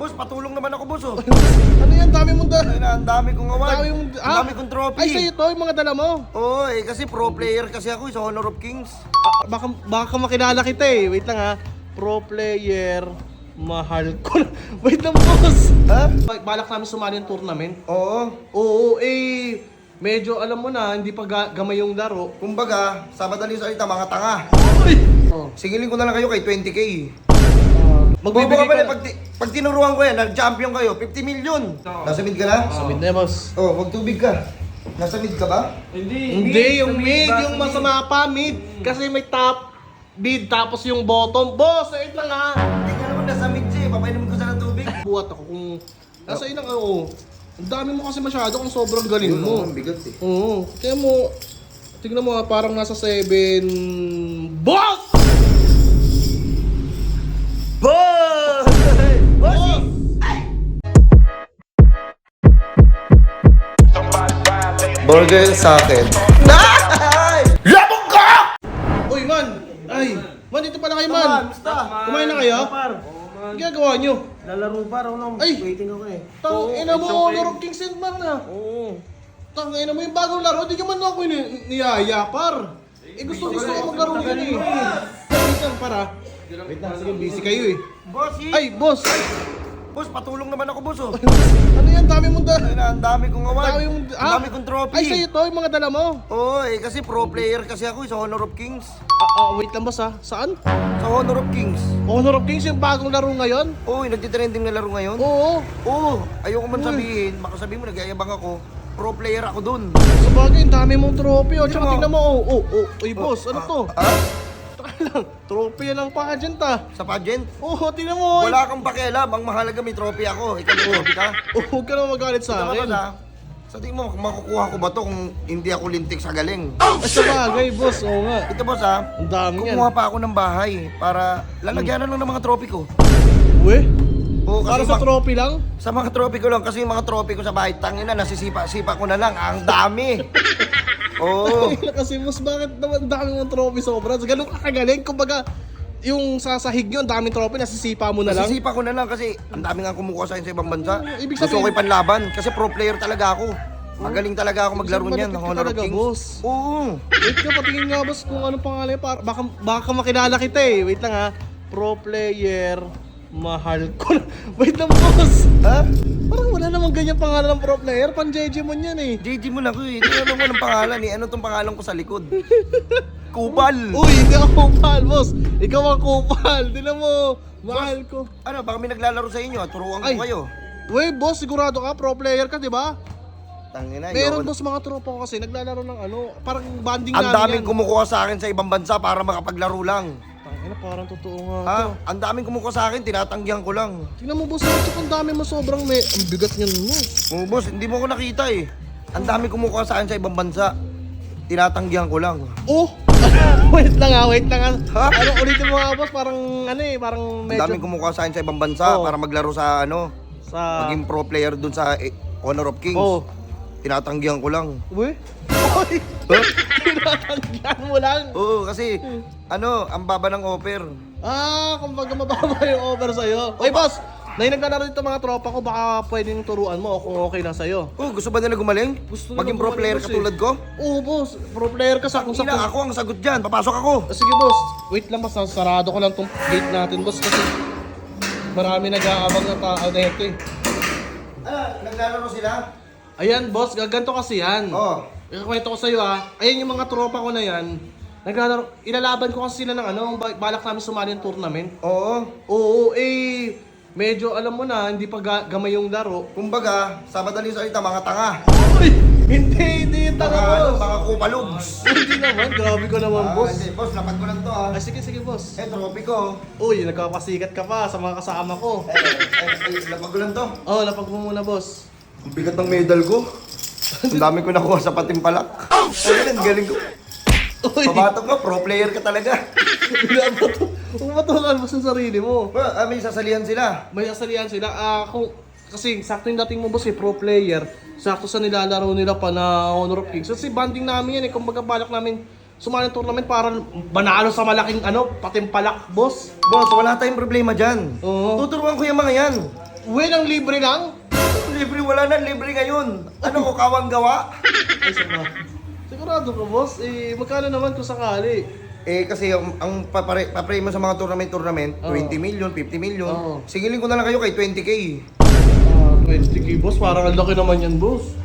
Boss, patulong naman ako, boss, oh. Ano yan? Dami mong dala. Ang dami kong award. Ang dami kong trophy. Ay, sa'yo to, yung mga dala mo. Oo, kasi pro player kasi ako sa Honor of Kings. Baka makilala kita eh. Wait lang ha. Pro player, mahal ko na. Wait lang, boss. Ha? Balak namin sumali yung tournament. Oo. Oo, medyo alam mo na, hindi pa gamay yung laro. Kumbaga, sa madaling salita, mga tanga. Uy! Oh. Singilin ko na lang kayo kay 20k. Magbibigay Pala, ka. pag tinuruan ko yan, nag-champion kayo, 50 million. Nasa mid ka na? Sumid na, boss. Oh, magtubig ka. Nasa mid ka ba? Hindi, yung mid, yung masama pa, mid. Kasi may top, mid, tapos yung bottom. Boss, wait lang ha. Hindi ka naman nasa mid siya, papainom ko sana ng tubig. Buhat ako kung nasa ilang, oo. Ang dami mo kasi masyado kung sobrang galing mo. Ang bigat eh. Oo. Kaya mo, tignan mo ha, parang nasa 7... Boss! Boss! Boss! Burger sa akin. Labog ka! Uy, man! Ay! Man, dito pala kayo, man! Kumain na kayo? Ang ginagawa nyo? Lalaro pa raw nung Ay! waiting ako eh. Tang ina mo, Honor of Kings and Man na! Oo. Tang ina mo yung bagong laro, di ka man ako niyaya, par! Gusto ko maglaro yun eh! Wait lang, para. Wait lang, sige, busy kayo eh. Boss, Ay, boss! boss, patulong naman ako, boss, oh. Ano yan? Dami mong dala. Ang dami kong award. Ang dami kong trophy. Ay, sa'yo to, yung mga dala mo. Oo, kasi pro player kasi ako sa Honor of Kings. Wait lang, boss ha. Saan? Sa Honor of Kings. Honor of Kings yung bagong laro ngayon? Oo, nagtitrending na laro ngayon. Oo. Oo, ayoko man sabihin, baka sabihin mo nagyayabang ako. Pro player ako dun. Sa bagay, ang dami mong trophy. O, tsaka mo. tingnan mo. Uy, boss, ano to? Taka lang, trophy yan ang pageant ah. Sa pageant? Oo, tingnan mo. Wala kang pakialam, ang mahalaga may trophy ako. Ikaw may trophy ka. Huwag ka naman magalit sa Ito akin. ka sa tingin mo, makukuha ko ba to kung hindi ako lintik sa galing? Ay, sa bagay, boss. Oo nga. Ito boss ha, Ang dami yan. kumuha pa ako ng bahay para lalagyanan lang ng mga trophy ko. Uwe? Oo, Para sa trophy lang? Sa mga trophy ko lang, kasi yung mga trophy ko sa bahay, tangina, nasisipa-sipa ko na lang. Ang dami! Oo. Kasi boss, bakit naman ang dami mong trophy sobra? Ganun ka kagaling. Kumbaga, yung sasahig nyo, ang daming trophy, nasisipa mo na lang. Nasisipa ko na lang kasi ang dami nga kumukuha sa akin sa ibang bansa. Ibig Gusto sabihin- ko ipanlaban kasi pro player talaga ako. Magaling talaga ako maglaro Isang niyan ng malapit ka Honor of talaga, Kings. boss. Oo. Wait ka, patingin nga boss kung anong pangalan yun. Baka makilala kita eh. Wait lang ha. Pro player, mahal ko na. Wait lang, boss. Ha? Parang wala namang ganyan pangalan ng pro player. Pan JJ mo yan eh. JJ mo na ko eh. Hindi alam mo ng pangalan eh. Ano tong pangalan ko sa likod? Kupal. Uy, hindi ako kupal, boss. Ikaw ang kupal. Tignan mo. Mahal ko. Ano, baka may naglalaro sa inyo. Turuan Ay. ko kayo. Wait, boss, sigurado ka? Pro player ka, di ba? Tangina, Meron, yun. boss, mga tropa ko kasi naglalaro ng ano. Parang banding Ang namin daming yan. kumukuha sa akin sa ibang bansa para makapaglaro lang. Tangina, parang totoo nga Ha? to. Ang daming kumukuha sa akin, tinatanggihan ko lang. Tingnan mo, boss, ang dami mo sobrang ang bigat niyan mo. Oh, boss, hindi mo ko nakita eh. Ang dami kumukuha sa akin sa ibang bansa. Tinatanggihan ko lang. Oh! Wait lang ha. Ha? Ano, ulitin mo nga, boss, parang ano eh, parang Ang medyo daming kumukuha sa akin sa ibang bansa Oo. para maglaro sa ano, sa... maging pro player dun sa Honor of Kings. Oo. Tinatanggihan ko lang. Uy? Uy! Tinatanggihan mo lang. Oo, kasi ano, ang baba ng offer. Kumbaga mababa yung over sa'yo. Uy, boss! Naglalaro dito mga tropa ko, baka pwedeng turuan mo o kung okay lang sa'yo. Oh, gusto ba nila gumaling? Gusto nila Maging pro gumaling, player boss, katulad ko? Oo, boss. Pro player ka sa kung sa... Ina, ako ang sagot dyan. Papasok ako. Sige, boss. Wait lang, boss. Sarado ko lang tong gate natin, boss. Kasi marami nag-aabang ng tao na ito eh. Naglalaro sila? Ayan, boss. Gaganto kasi yan. Oo. Ikakwento ko sa'yo ayan yung mga tropa ko na yan. Naglalaro, ilalaban ko kasi sila ng ano, balak namin sumali ng tournament. Oo. Oo, medyo alam mo na, hindi pa gamay yung laro. Kumbaga, sa madaling salita, mga tanga. Uy! Hindi yung Mga, tanga, ano, boss. mga kupalogs. Hindi naman, grabe ko naman, boss. Hindi, boss, lapad ko lang to Ay, sige, boss. trophy ko. Uy, nagkapasikat ka pa sa mga kasama ko. Lapad ko lang to. Oh, lapag mo muna, boss. Ang bigat ng medal ko. Ang dami ko nakuha sa patimpalak. Ayun, ang galing ko. Uy! Pabatok ka, pro player ka talaga. Kung matukan mo sa sarili mo. May sasalihan sila. May asalihan sila. Kasi sakto yung dating mo, boss, pro player. Sakto sa nilalaro nila pa na Honor of Kings. Kasi banding namin yan eh. Kumbaga balak namin sumali ng tournament para manalo sa malaking patimpalak, boss. Boss, wala tayong problema dyan. Oo. Tuturuan ko yung mga yan. Win ang libre lang? Libre wala na, libre ngayon. Ano ko, kawang gawa? Ay, sama. Sigurado ka, boss? Eh, magkano naman kung sakali? Eh kasi ang papray mo sa mga tournament, Oo. 20 million, 50 million. Oo. Singilin ko na lang kayo kay 20k. 20k, boss. Parang ang laki naman yan, boss.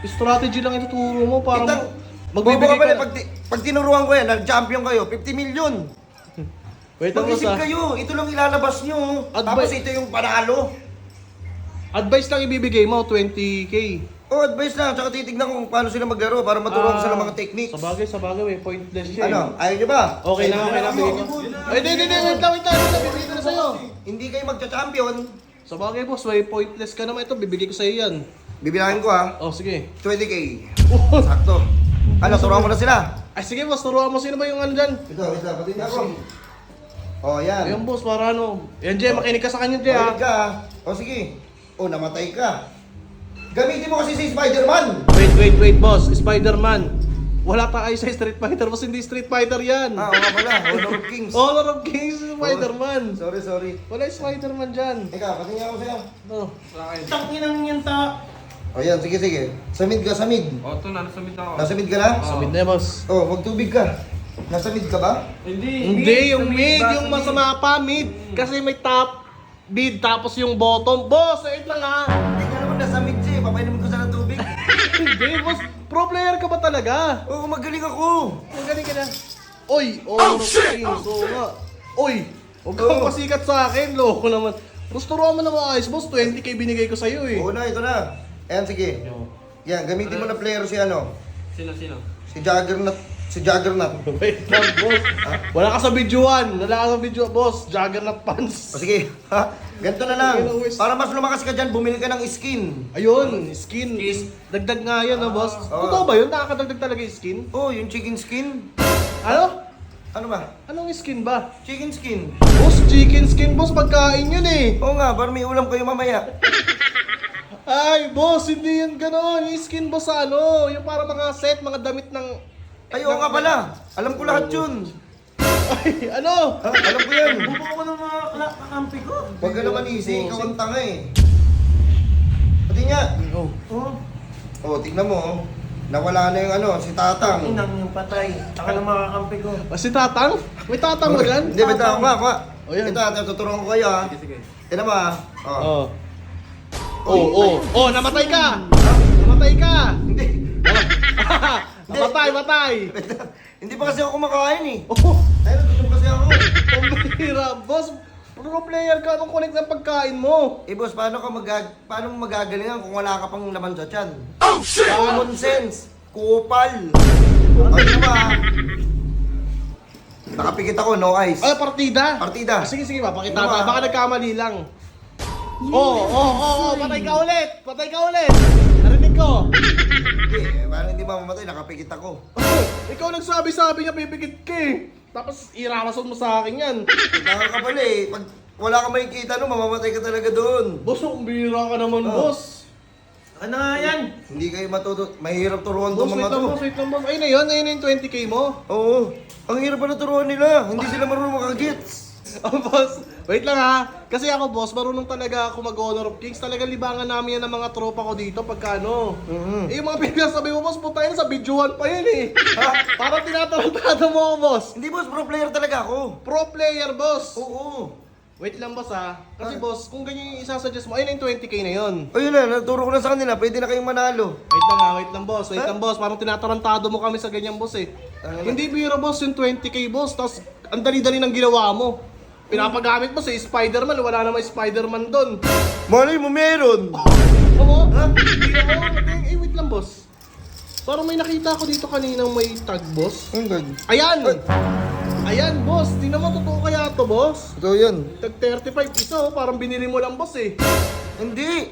Strategy lang ituturo mo. Parang magbibigay Bobo ka. pag tinuruan ko yan, nag-champion kayo, 50 million. Wait lang, boss, Mag-isip ah. kayo, ito lang ilalabas nyo. Tapos ito yung panalo. Advice lang ibibigay mo, 20k. Oh, advice lang, tsaka titignan ko kung paano sila maglaro para maturuan ko sila ng mga techniques. Sa bagay, may pointless siya. Ano, ayaw nyo ba? Okay na, bigay ko. Ay, hindi, wait lang, bibigay ko na sa'yo. Hindi kayo magcha-champion. Sa bagay, boss, may pointless ka naman ito, bibigay ko sa'yo yan. Bibilangin ko ha, Oh, sige. 20k. Sakto. Ano, turuan ko na sila. Ay, sige, boss, turuan mo sino ba yung ano dyan? Ito, pati na ako. Oh, yan. Ayun, boss, para ano. Yan, Jay, makinig ka sa kanya, Jay, Balik ha? ka. O sige. O, namatay ka. Gamitin mo kasi si Spider-Man. Wait, boss, Spider-Man. Wala tayo sa Street Fighter, boss, hindi Street Fighter yan. Ah, oo nga pala. Honor of Kings. Honor of Kings, Spider-Man. Sorry. Wala yung Spider-Man dyan. Ika, patingin ako sa'yo. No. Tangin yan ta. O yan, sige. Sa mid ka, sa mid. O, ito na, nasa mid ako. Nasa mid ka na? Sa mid na, boss. Oh, magtubig ka. Nasa mid ka ba? Hindi, yung mid, yung masama pa, mid. Kasi may top, mid, tapos yung bottom. Boss, wait lang, ha? Hindi ka naman nasa mid siya. Papainom ko sa ng tubig. Hindi, boss. Pro player ka ba talaga? Oo, magaling ako. Magaling ka na. Oy, Honor of Kings, oo nga. Oy, huwag kang Oh. pasikat sa akin, loko naman. Gusto mo na maayos, boss. 20k binigay ko sa'yo, eh. Oo na, ito na. Ayan, sige. Yan, gamitin mo na player si ano. Sino? Si Juggernaut. Si Juggernaut. Wait lang, boss. Wala ka sa videoan. Wala ka sa video, boss. Juggernaut pants. O sige, ha? Ganito na lang. Para mas lumakas ka dyan, bumili ka ng skin. Ayun, skin. Dagdag nga yan, ha, boss. Oo. Totoo ba yun? Nakakadagdag talaga yung skin? Oh, yung chicken skin. Ano? Ano ba? Anong skin ba? Chicken skin. Boss, chicken skin, boss. Pagkain yun, eh. Oo nga, para may ulam kayo mamaya. Ay, boss, hindi yan gano'n. Yung skin, boss, sa ano? Yung para mga set, mga damit ng... Ay, oo nga pala. Alam ko lahat yun. Ay, ano? Ha? Alam ko yan. Bubuo ko ng mga kakampi ko. Huwag ka naman easy, ikaw ang tanga eh. Pati nga. Oh. Oh, tignan mo. Oh. Nawala na yung ano, si Tatang. Inang yung patay. Taka ng mga kakampi ko. Si Tatang? May Tatang ba dyan? Hindi, bita ako nga. O, yan. Ito, tuturuan ko kayo ha. Sige. Tignan mo ha. Oh. Oh, namatay ka! Namatay ka! Hindi. Matay! Hindi pa kasi ako kumakain eh. Oh, Ay, natutunan kasi ako. pambira, boss! Pro player ka, anong connect ng pagkain mo? Eh boss, paano mo magagalingan kung wala ka pang laman sa tiyan? Oh shit! Common sense. Kupal. Ano ba? Nakapikit ako, no eyes. Ay, partida! Partida. Sige, papakita Ano ba? ka. Baka nagkamali lang. Patay ka ulit! Narinig ko! Hindi, parang hindi mamamatay, nakapikit ako. Ikaw nagsabi-sabi niya pipikit ka eh. Tapos irarason mo sa akin yan. Kaya ka pala eh. Pag wala ka makikita no, mamamatay ka talaga doon. Boss, kung bihira ka naman, Oh. boss. Ano nga yan? Hindi kayo matuto. Mahirap turuan Boss, tong mga to. wait lang, boss. Ayun na yun, ayun na yung 20k mo. Oo. Ang hirap pala turuan nila. Hindi sila marunong makagets. Oh, boss, wait lang ha. Kasi ako, boss, marunong talaga ako mag-Honor of Kings. Talaga libangan namin yan ng mga tropa ko dito pagka ano. Mhm. Eh, yung mga pinagsasabi mo, boss, puta yan, sa videoan pa yan eh. Ha? Parang tinatarantado mo ako, boss. Hindi boss, pro player talaga ako. Pro player, boss. Oo. Wait lang, boss ha. Kasi, boss, kung ganyan yung isasuggest mo, ayun na yung 20k na yun. Ayun na, naturo ko na sa kanila. Pwede na kayong manalo. Wait lang, boss. Parang tinatarantado mo kami sa ganyan, boss eh. Hindi biro, boss, yung 20k, boss. Tapos, ang dali-dali ng ginawa mo. Pinapagamit mo si Spider-Man, wala namang Spider-Man doon. Malay mo meron. Oo? Hindi ako. Wait lang, boss. Parang may nakita ko dito kaninang may tag, boss. Ayan! Ayan, boss. Tingnan mo, totoo kaya to, boss? Ito yan. Tag 35 isa, oh. Parang binili mo lang, boss eh. Hindi.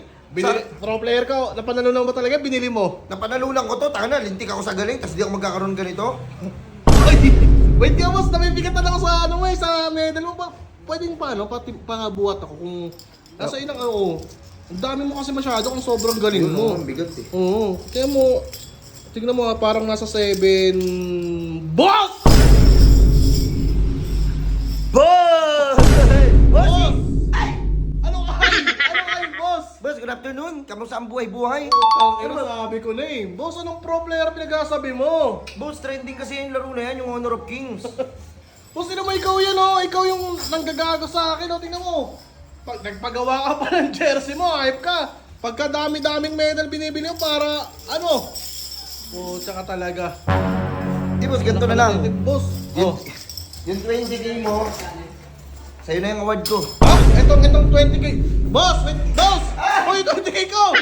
Pro player ka, oh. Napanalunan mo talaga, binili mo. Napanalunan ko to. Tanga na, lintik ako sa galing. Tapos di ako magkakaroon ganito. Ay, wait ka, boss. Namibigatan ako sa ano mo eh, sa medal mo ba? Pwedeng pa, no? Pangabuhat ako kung nasa inang ano. Ang dami mo kasi masyado kung sobrang galing mo. Ang bigat eh. Oo. Kaya mo, tignan mo parang nasa 7... Boss! Boss! Boss! Ay! Ano ay? good afternoon. Kamusta ang buhay-buhay? Ang ina, sabi ko na eh. Boss, anong pro player pinagsasabi mo? Boss, trending kasi yung laro na yan, yung Honor of Kings. Boss, sino mo ikaw yan oh? Ikaw yung nanggagago sa akin oh, tingnan mo. Pag nagpagawa ka pa ng jersey mo, hype ka. Pagka dami-daming medal binibili mo para ano? Pucha ka talaga. Di boss, ganito na lang. Boss. Oh. Yung 20k mo, sa'yo na yung award ko. Ha? Itong 20k. Boss, wait, boss! Uy, 20k ko!